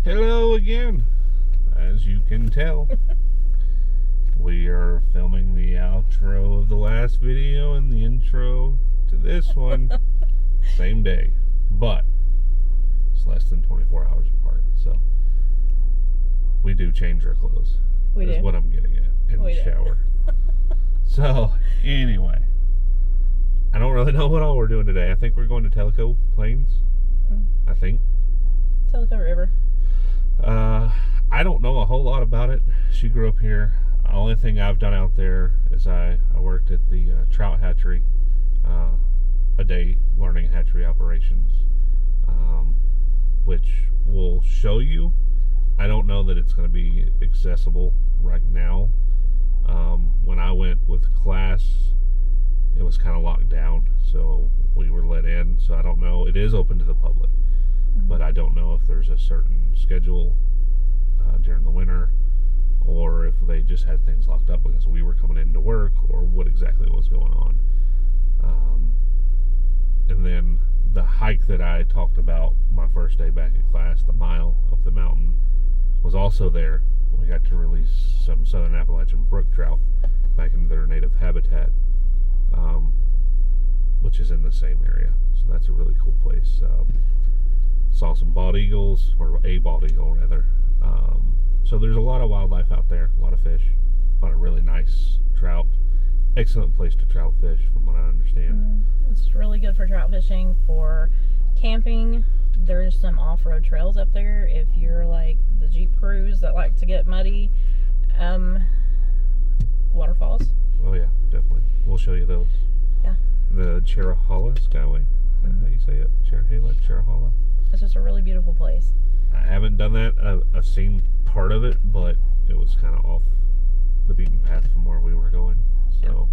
Hello again. As you can tell, we are filming the outro of the last video and the intro to this one same day, but it's less than 24 hours apart, so we do change our clothes. We is do. what I'm getting at, in the shower. So anyway, I don't really know what all we're doing today. I think we're going to Tellico Plains. I think Tellico River. I don't know a whole lot about it. She grew up here. The only thing I've done out there is I worked at the trout hatchery a day learning hatchery operations, which will show you. I don't know that it's going to be accessible right now. When I went with class, it was kind of locked down, so we were let in. So I don't know. It is open to the public, but I don't know if there's a certain schedule during the winter, or if they just had things locked up because we were coming in to work, or what exactly was going on. And then the hike that I talked about my first day back in class, the mile up the mountain, was also there. We got to release some southern Appalachian brook trout back into their native habitat, which is in the same area. So that's a really cool place. Saw some bald eagles, or a bald eagle rather. So there's a lot of wildlife out there, a lot of fish, a lot of really nice trout. Excellent place to trout fish, from what I understand. It's really good for trout fishing, for camping. There's some off-road trails up there if you're like the Jeep crews that like to get muddy. Waterfalls. Oh yeah, definitely. We'll show you those. Yeah. The Cherahalla Skyway. Is that how you say it? Cherahalla? It's just a really beautiful place. I haven't done that. I've seen part of it, but it was kind of off the beaten path from where we were going. So,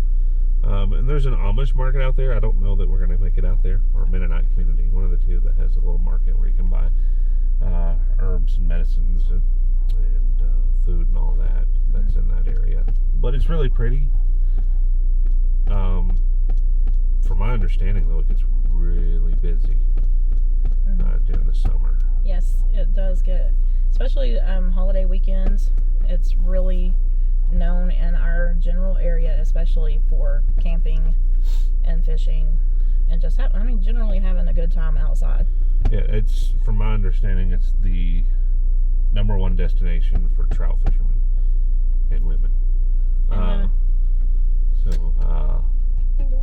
and there's an Amish market out there. I don't know that we're going to make it out there, or a Mennonite community, one of the two, that has a little market where you can buy herbs and medicines and food and all that. That's in that area. But it's really pretty. From my understanding, though, it gets really busy during the summer. Yes, it does get, especially holiday weekends. It's really known in our general area, especially for camping and fishing, and just generally having a good time outside. Yeah, it's, from my understanding, it's the #1 destination for trout fishermen and women.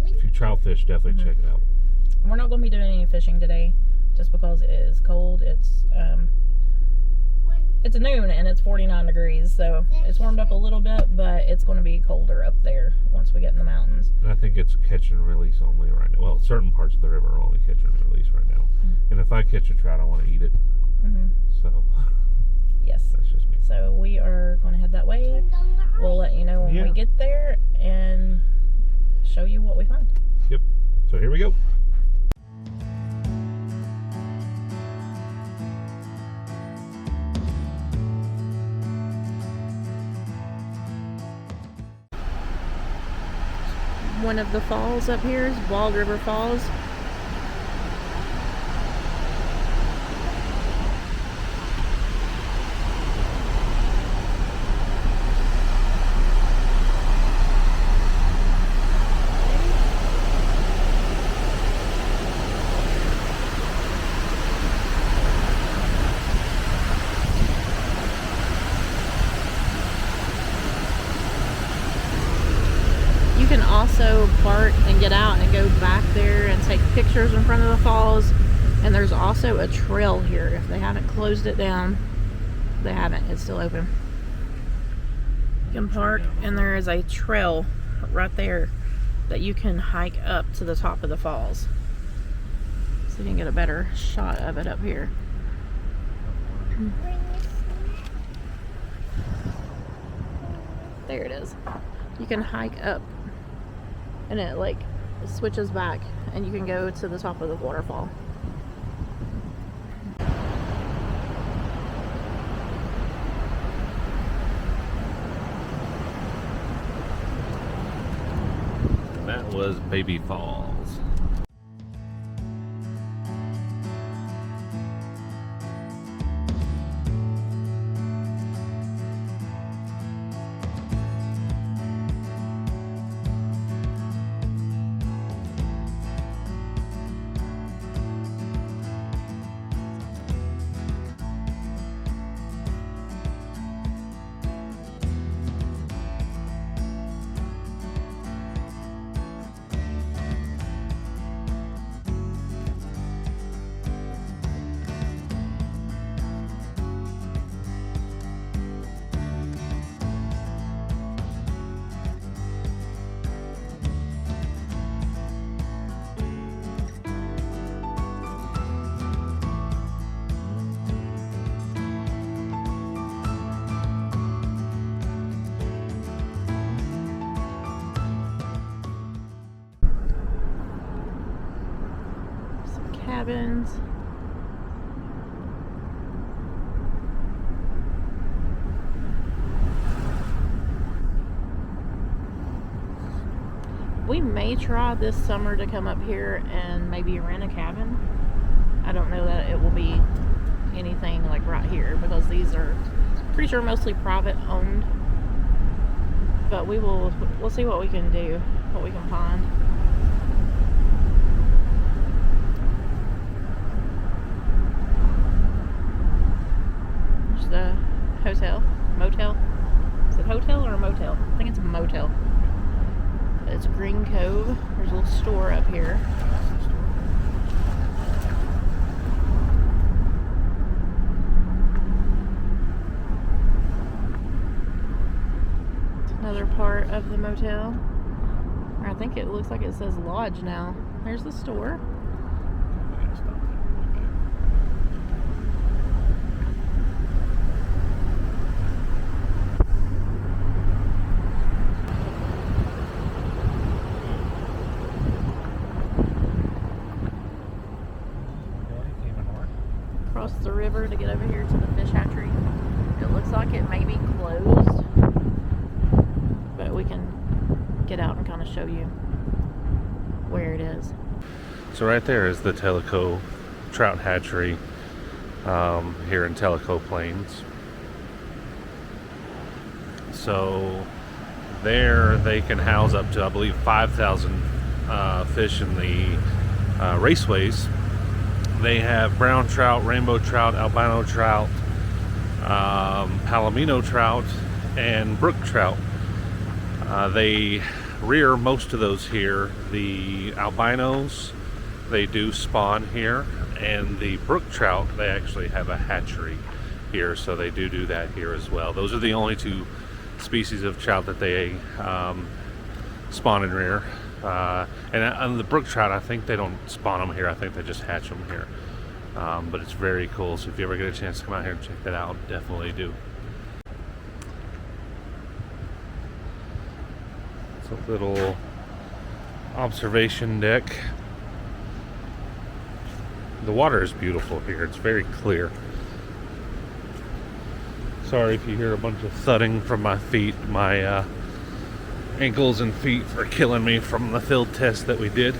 If you trout fish, definitely check it out. We're not going to be doing any fishing today, just because it is cold. It's noon and it's 49 degrees, so it's warmed up a little bit, but it's going to be colder up there once we get in the mountains. And I think it's catch and release only right now. Well, certain parts of the river are only catch and release right now. And if I catch a trout, I want to eat it. So, yes, that's just me. So we are going to head that way. We'll let you know when we get there and show you what we find. Yep. So here we go. One of the falls up here is Bald River Falls. You can also park and get out and go back there and take pictures in front of the falls. And there's also a trail here. If they haven't closed it down, they haven't. It's still open. You can park, and there is a trail right there that you can hike up to the top of the falls. So you can get a better shot of it up here. There it is. You can hike up, and it like switches back, and you can go to the top of the waterfall. That was Baby Falls. cabins. We may try this summer to come up here and maybe rent a cabin. I don't know that it will be anything like right here because these are pretty sure mostly private owned. But we'll see what we can do, what we can find. There's the hotel, motel. Is it hotel or a motel? I think it's a motel. It's Green Cove. There's a little store up here. It's another part of the motel. I think it looks like it says lodge now. There's the store. Across the river to get over here to the fish hatchery. It looks like it may be closed, but we can get out and kind of show you where it is. So right there is the Tellico Trout Hatchery here in Tellico Plains. So there they can house up to, I believe, 5,000 fish in the raceways. They have brown trout, rainbow trout, albino trout, palomino trout, and brook trout. They rear most of those here. The albinos, they do spawn here, and the brook trout, they actually have a hatchery here, so they do that here as well. Those are the only two species of trout that they spawn and rear. And the brook trout, I think they don't spawn them here. I think they just hatch them here. But it's very cool. So if you ever get a chance to come out here and check that out, definitely do. It's a little observation deck. The water is beautiful here. It's very clear. Sorry if you hear a bunch of thudding from my feet. My ankles and feet are killing me from the field test that we did.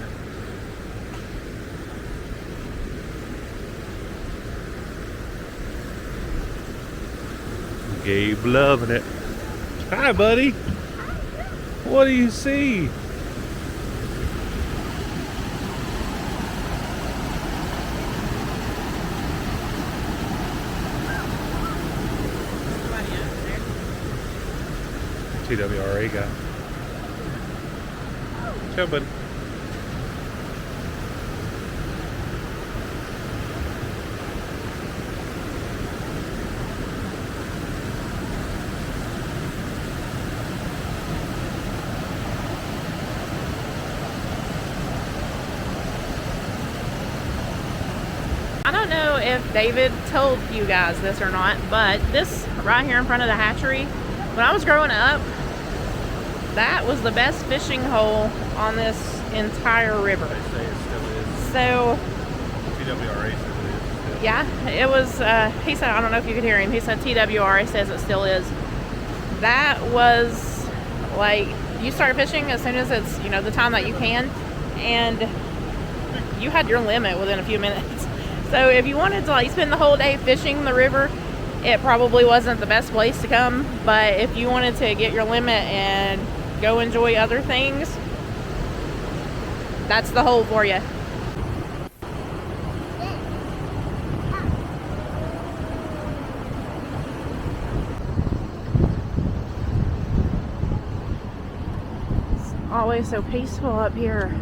Gabe loving it. Hi, buddy. What do you see? TWRA guy. Ciao, bud. I don't know if David told you guys this or not, but this right here in front of the hatchery, when I was growing up, that was the best fishing hole on this entire river. They say it still is. So, TWRA says it is still. yeah, it was, he said, I don't know if you could hear him, he said TWRA says it still is. That was, like, you start fishing as soon as it's, you know, the time that you can, and you had your limit within a few minutes. So if you wanted to, like, spend the whole day fishing the river, it probably wasn't the best place to come. But if you wanted to get your limit and go enjoy other things, that's the hole for you. It's always so peaceful up here.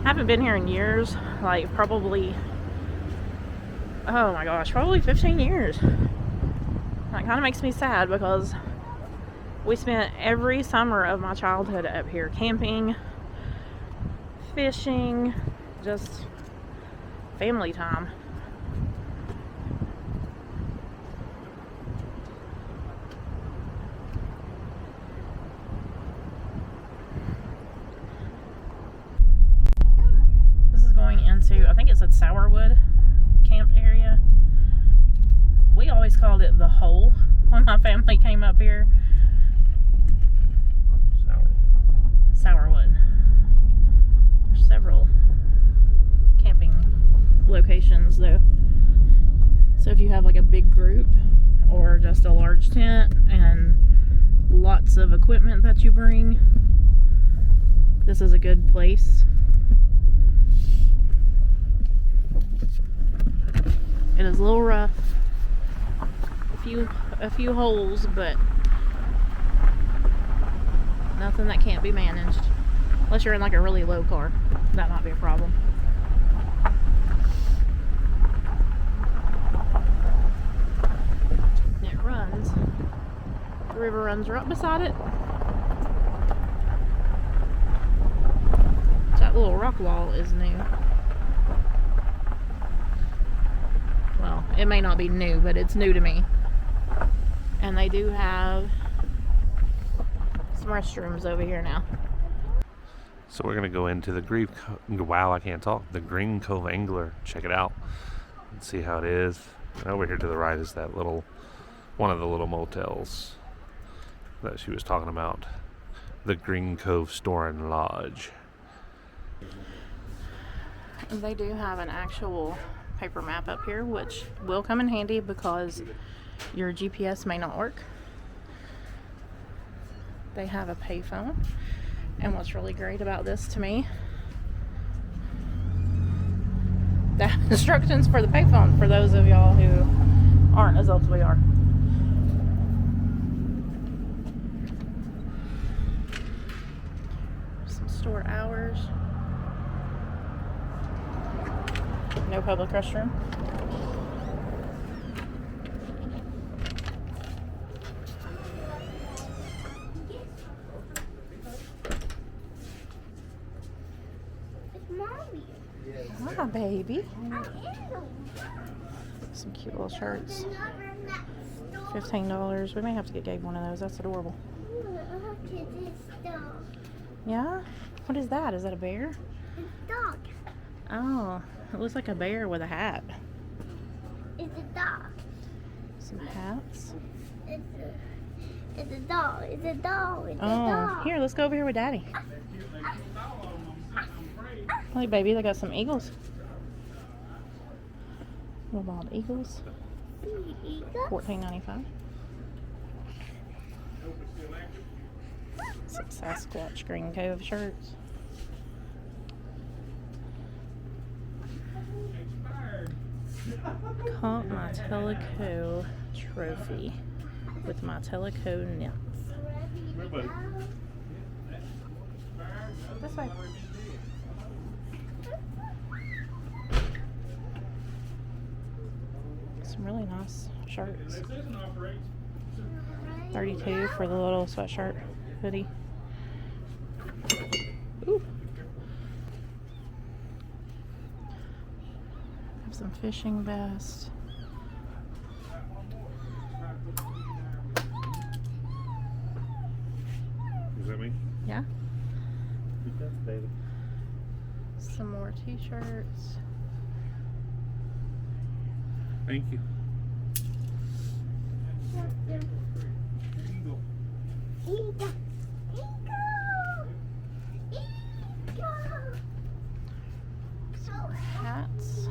Haven't been here in years, like probably, oh my gosh, probably 15 years. That kind of makes me sad because we spent every summer of my childhood up here camping, fishing, just family time. said Sourwood camp area. We always called it the Hole when my family came up here. Sourwood. There's several camping locations though. So if you have like a big group or just a large tent and lots of equipment that you bring, this is a good place. It is a little rough. A few holes, but nothing that can't be managed. Unless you're in like a really low car. That might be a problem. It runs. The river runs right beside it. That little rock wall is new. Well, it may not be new, but it's new to me. And they do have some restrooms over here now. So we're gonna go into the the Green Cove Angler. Check it out and see how it is. And over here to the right is that one of the little motels that she was talking about. The Green Cove Store and Lodge. They do have an actual paper map up here, which will come in handy because your GPS may not work. They have a payphone, and what's really great about this to me, they have instructions for the payphone for those of y'all who aren't as old as we are. Some store hours. No public restroom. Hi, baby. Some cute little shirts. $15. We may have to get Gabe one of those. That's adorable. Yeah? What is that? Is that a bear? A dog. Oh, it looks like a bear with a hat. It's a dog. Some hats. It's a dog. It's a dog. It's a Oh, dog. here, let's go over here with Daddy. Look, baby, they got some eagles. Little bald eagles. $14.95. Some Sasquatch Green Cove shirts. Caught my Tellico trophy with my Tellico nymph. This way. Some really nice shirts. $32 for the little sweatshirt hoodie. Ooh. Have some fishing vests. Is that me? Yeah. Yes, baby. Some more t-shirts. Thank you. Some hats.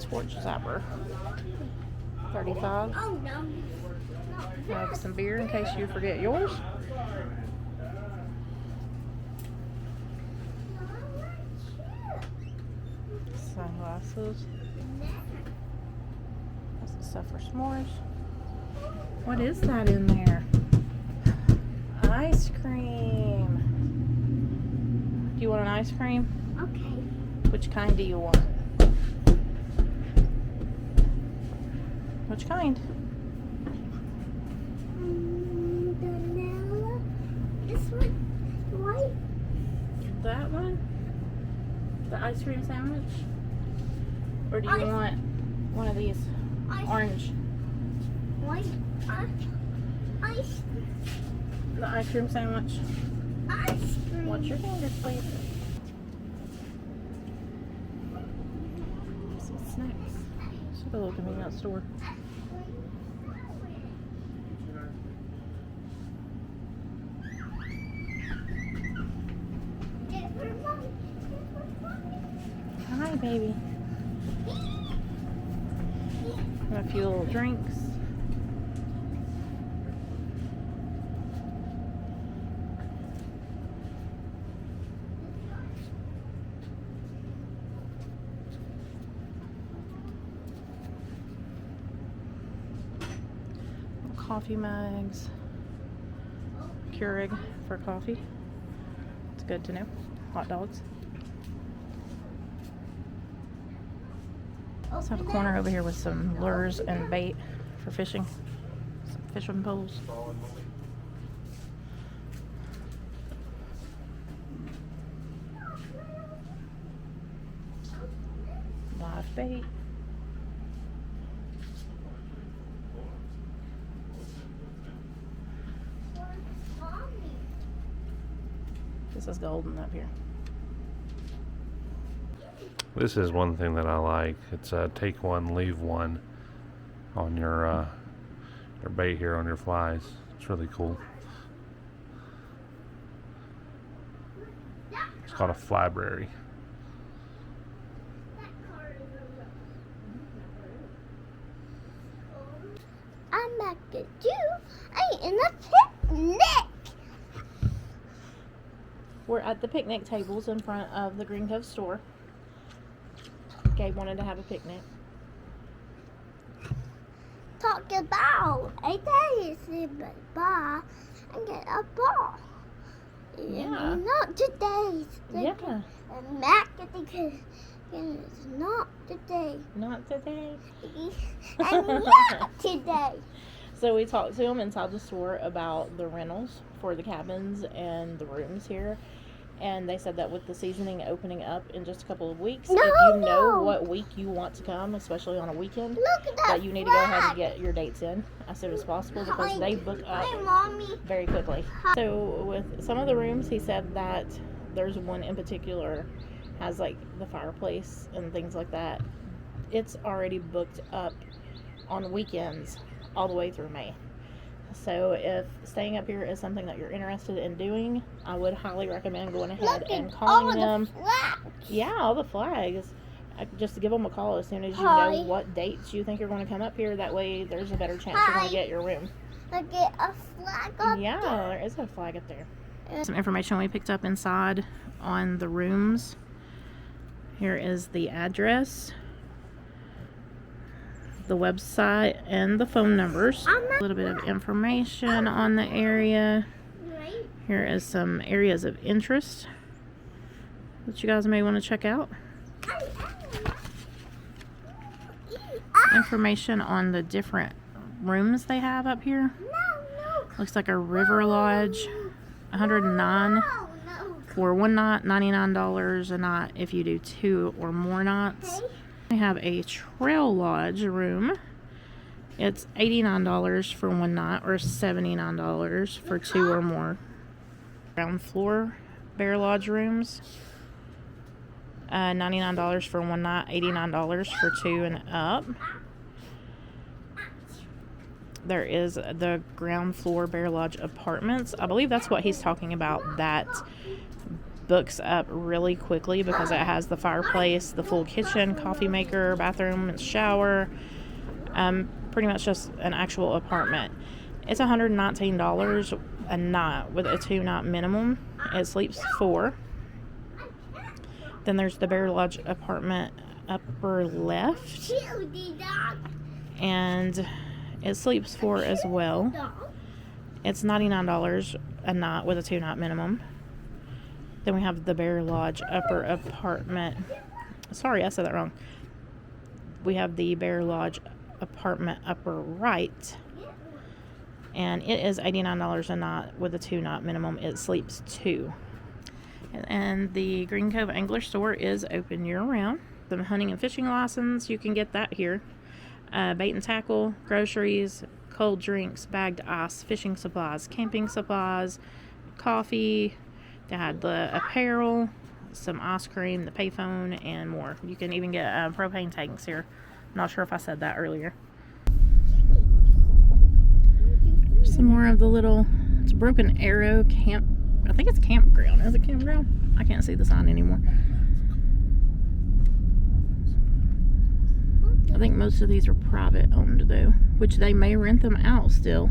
Torch zapper. $35. Oh no. Have some beer in case you forget yours. Sunglasses. That's the stuff for s'mores. What is that in there? Ice cream. Do you want an ice cream? Okay. Which kind do you want? Which kind? Vanilla. This one. White. That one? The ice cream sandwich? Or do you want one of these? Ice. Orange. White. Ice The ice cream sandwich. cream. Watch your fingers, please. Some snacks. It's like a little convenience store. Hi, baby. Got a few little drinks. Coffee mugs. Keurig for coffee. It's good to know. Hot dogs. Let's have a corner over here with some lures and bait for fishing. Some fishing poles. Live bait. This is golden up here. This is one thing that I like. It's take one, leave one on your bait here on your flies. It's really cool. It's called a flybrary. I'm back at you. I in a picnic. We're at the picnic tables in front of the Green Cove Store. Gabe wanted to have a picnic. Talk about I tell you say bye and get a ball. Yeah. Not today. Yeah. I'm back at the kitchen. It's not today. Not today. And not today. So we talked to him inside the store about the rentals for the cabins and the rooms here. And they said that with the seasoning opening up in just a couple of weeks, if you know what week you want to come, especially on a weekend, Look at that you need to go ahead and get your dates in as soon as possible because they book up Hi, Mommy. very quickly. So with some of the rooms, he said that there's one in particular has like the fireplace and things like that. It's already booked up on weekends all the way through May. So if staying up here is something that you're interested in doing, I would highly recommend going ahead and calling them. Yeah, all the flags. Just to give them a call as soon as you know what dates you think you're going to come up here. That way there's a better chance you're going to get your room. I get a flag up Yeah, there. there is a flag up there. Some information we picked up inside on the rooms. Here is the address, the website, and the phone numbers. A little bit of information on the area. Here is some areas of interest that you guys may want to check out. Information on the different rooms they have up here. Looks like a river lodge, $109 for one night, $99 a night if you do 2 or more nights. We have a trail lodge room. It's $89 for one night or $79 for 2 or more. Ground floor bear lodge rooms, $99 for one night, $89 for 2 and up. There is the ground floor bear lodge apartments. I believe that's what he's talking about. That books up really quickly because it has the fireplace, the full kitchen, coffee maker, bathroom, and shower. Pretty much just an actual apartment. It's $119 a night with a 2-night minimum. It sleeps 4. Then there's the Bear Lodge apartment upper left, and it sleeps 4 as well. It's $99 a night with a 2-night minimum. Then we have the Bear Lodge upper apartment. Sorry, I said that wrong. We have the Bear Lodge apartment upper right, and it is $89 a night with a 2-night minimum. It sleeps 2. And the Green Cove Angler Store is open year-round. The hunting and fishing license, you can get that here. Bait and tackle, groceries, cold drinks, bagged ice, fishing supplies, camping supplies, coffee. They had the apparel, some ice cream, the payphone, and more. You can even get propane tanks here. I'm not sure if I said that earlier. Some more of the little, it's Broken Arrow camp. I think it's campground. Is it campground? I can't see the sign anymore. I think most of these are private owned though, which they may rent them out still.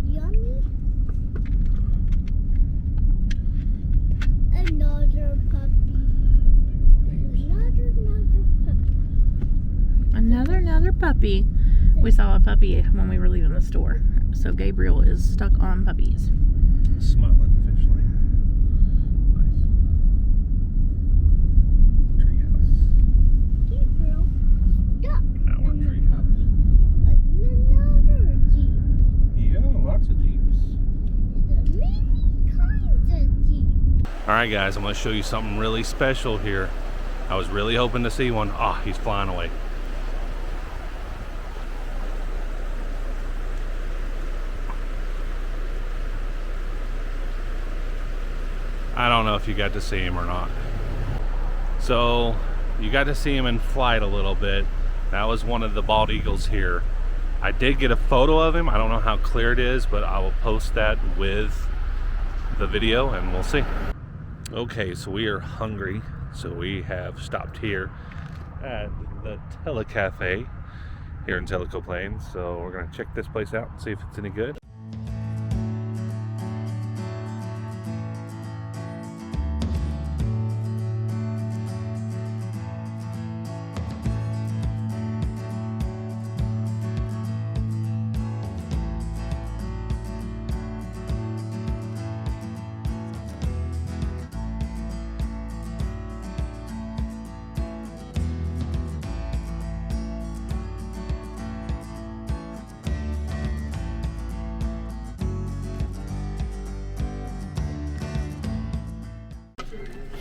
Yummy. Another puppy. Another puppy. We saw a puppy when we were leaving the store. So Gabriel is stuck on puppies. Smiling fish lane. Nice. Treehouse. Gabriel stuck Our in the treehouse. Another Jeep. Yeah, lots of Jeeps. There's many kinds of Jeep. Alright guys, I'm going to show you something really special here. I was really hoping to see one. Ah, he's flying away. I don't know if you got to see him or not. So, you got to see him in flight a little bit. That was one of the bald eagles here. I did get a photo of him. I don't know how clear it is, but I will post that with the video and we'll see. Okay, so we are hungry. So we have stopped here at the Tellicafe here in Tellico Plains. So we're gonna check this place out and see if it's any good.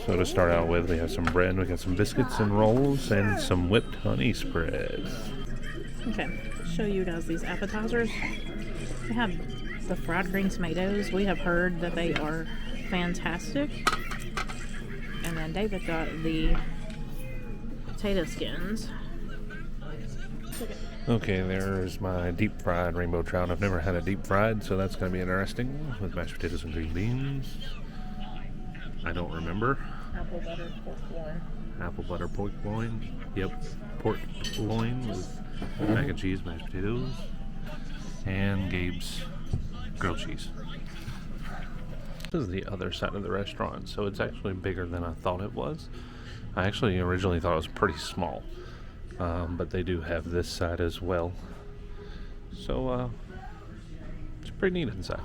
So to start out with, we have some bread, we got some biscuits and rolls, and some whipped honey spread. Okay, show you guys these appetizers. We have the fried green tomatoes. We have heard that they are fantastic. And then David got the potato skins. Okay, there's my deep fried rainbow trout. I've never had a deep fried, so that's going to be interesting, with mashed potatoes and green beans. I don't remember. Apple butter pork loin. Apple butter pork loin. Yep, pork loin with mac and cheese, mashed potatoes, and Gabe's grilled cheese. This is the other side of the restaurant, so it's actually bigger than I thought it was. I actually originally thought it was pretty small, but they do have this side as well. So it's pretty neat inside.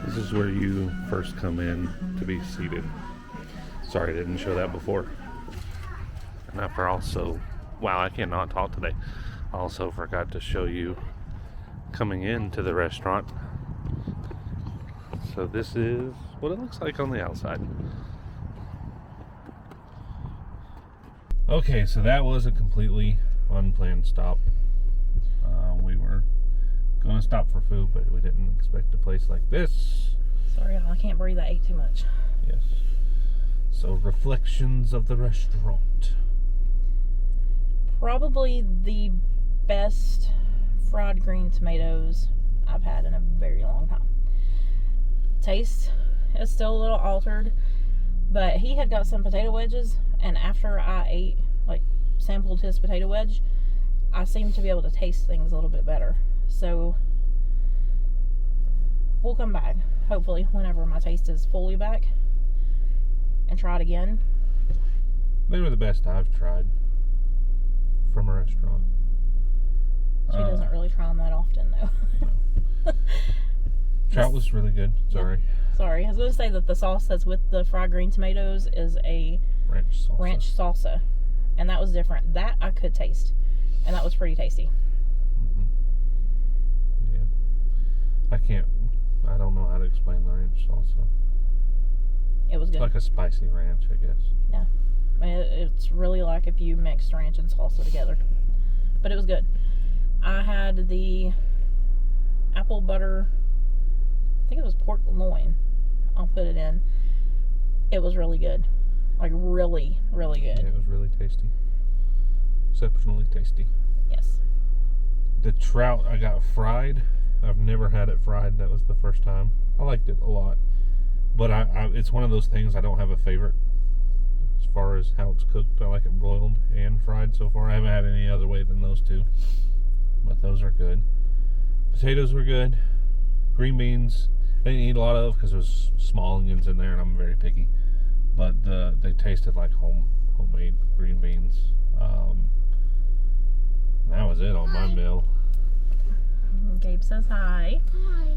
This is where you first come in to be seated. Sorry, I didn't show that before. And I also, wow, I cannot talk today. I also forgot to show you coming into the restaurant. So this is what it looks like on the outside. Okay, so that was a completely unplanned stop. We were going to stop for food, but we didn't expect a place like this. Sorry, I can't breathe. I ate too much. Yes. So reflections of the restaurant. Probably the best fried green tomatoes I've had in a very long time. Taste is still a little altered, but he had got some potato wedges, and after I ate, sampled his potato wedge, I seemed to be able to taste things a little bit better. So we'll come back, hopefully, whenever my taste is fully back, and try it again. They were the best I've tried from a restaurant. She doesn't really try them that often, though. Trout was really good. Sorry. Sorry, I was going to say that the sauce that's with the fried green tomatoes is a ranch salsa. And that was different. That I could taste. And that was pretty tasty. Yeah. I don't know how to explain the ranch salsa. It was good. It's like a spicy ranch, I guess. Yeah. It's really like if you mixed ranch and salsa together. But it was good. I had the apple butter, I think it was pork loin. I'll put it in. It was really good. Like really, really good. Yeah, it was really tasty. Exceptionally tasty. Yes. The trout I got fried. I've never had it fried. That was the first time. I liked it a lot. But it's one of those things I don't have a favorite as far as how it's cooked. I like it broiled and fried so far. I haven't had any other way than those two. But those are good. Potatoes were good. Green beans, I didn't eat a lot of because there's small onions in there and I'm very picky. But they tasted like homemade green beans. That was it on my meal. Gabe says hi. Hi.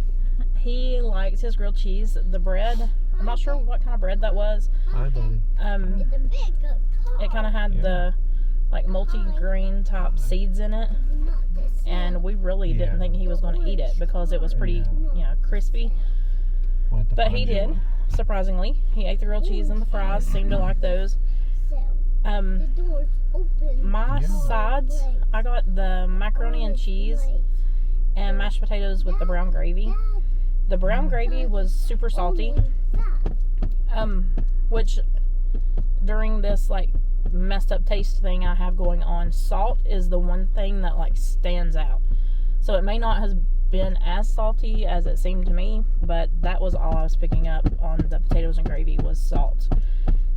He likes his grilled cheese. The bread, I'm not sure what kind of bread that was. Hi, buddy. It's a big car. It kind of had the like multi-grain type seeds in it. Not this. And we really didn't think he was going to eat it because it was pretty, crispy. We'll have to But find he you did, one. surprisingly. He ate the grilled cheese and the fries, seemed to like those. So, the door's open. My Yeah. sides, I got the macaroni and cheese and mashed potatoes with the brown gravy. The brown gravy was super salty, which during this like messed up taste thing I have going on, salt is the one thing that like stands out. So it may not have been as salty as it seemed to me, but that was all I was picking up on the potatoes and gravy was salt.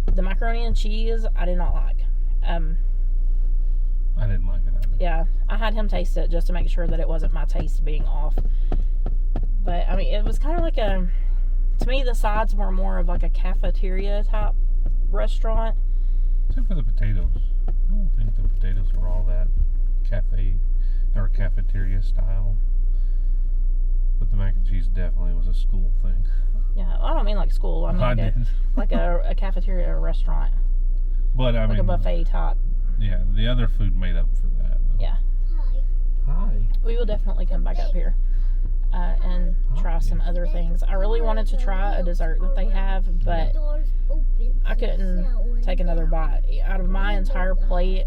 The macaroni and cheese I did not like. I didn't like it either. Yeah, I had him taste it just to make sure that it wasn't my taste being off. But I mean, it was kind of like to me the sides were more of like a cafeteria type restaurant. Except for the potatoes. I don't think the potatoes were all that cafe or cafeteria style. But the mac and cheese definitely was a school thing. Yeah, I don't mean like school. I mean like a cafeteria or a restaurant. But I Like mean, a buffet type. Yeah, the other food made up for that. Though. Yeah. Hi. We will definitely come back up here and try some other things. I really wanted to try a dessert that they have, but I couldn't take another bite. Out of my entire plate,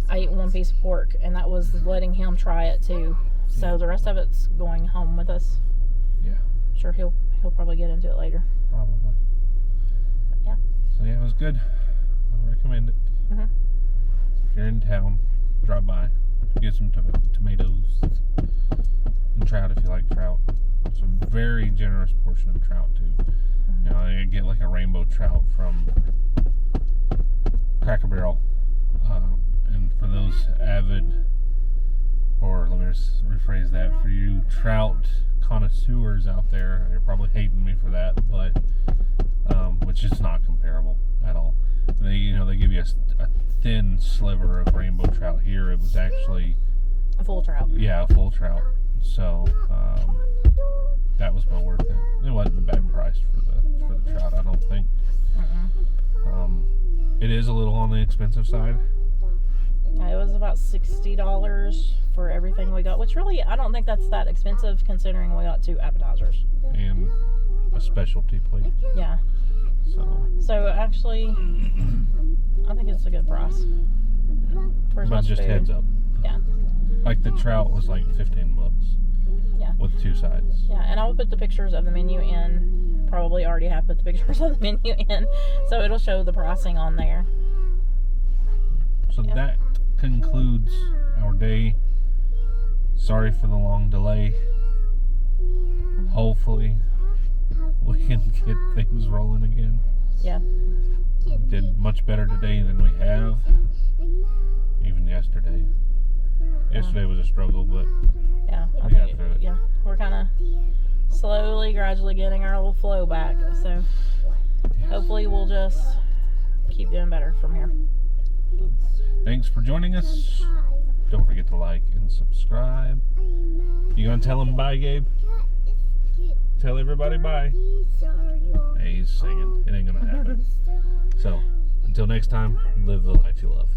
I ate one piece of pork, and that was letting him try it too. So the rest of it's going home with us. Yeah. Sure, he'll probably get into it later. Probably. Yeah. So yeah, it was good. I recommend it. Mhm. If you're in town, drop by, get some tomatoes, and trout if you like trout. It's a very generous portion of trout too. Mm-hmm. You know, I get like a rainbow trout from Cracker Barrel, and for those avid, or let me just rephrase that, for you trout connoisseurs out there, you're probably hating me for that, but which is not comparable at all. They give you a thin sliver of rainbow trout. Here it was actually A full trout. a full trout. So that was well worth it. It wasn't a bad price for the trout, I don't think. It is a little on the expensive side. Yeah, it was about $60 for everything we got, which really I don't think that's that expensive considering we got 2 appetizers. And a specialty plate. Yeah. So actually, I think it's a good price. For as But much just food. heads up. Yeah. Like the trout was like $15 Yeah. with 2 sides. Yeah, and I will put the pictures of the menu in. Probably already have put the pictures of the menu in, so it'll show the pricing on there. So Yeah. that concludes our day. Sorry for the long delay. Hopefully we can get things rolling again. Yeah. We did much better today than we have. Even yesterday. Yesterday was a struggle, but Yeah. We got through it. Yeah. We're kind of slowly, gradually getting our little flow back. So hopefully we'll just keep doing better from here. thanks for joining us. Don't forget to like and subscribe. You gonna tell them bye, Gabe? tell everybody bye. Hey, he's singing. It ain't gonna happen. So, until next time, live the life you love.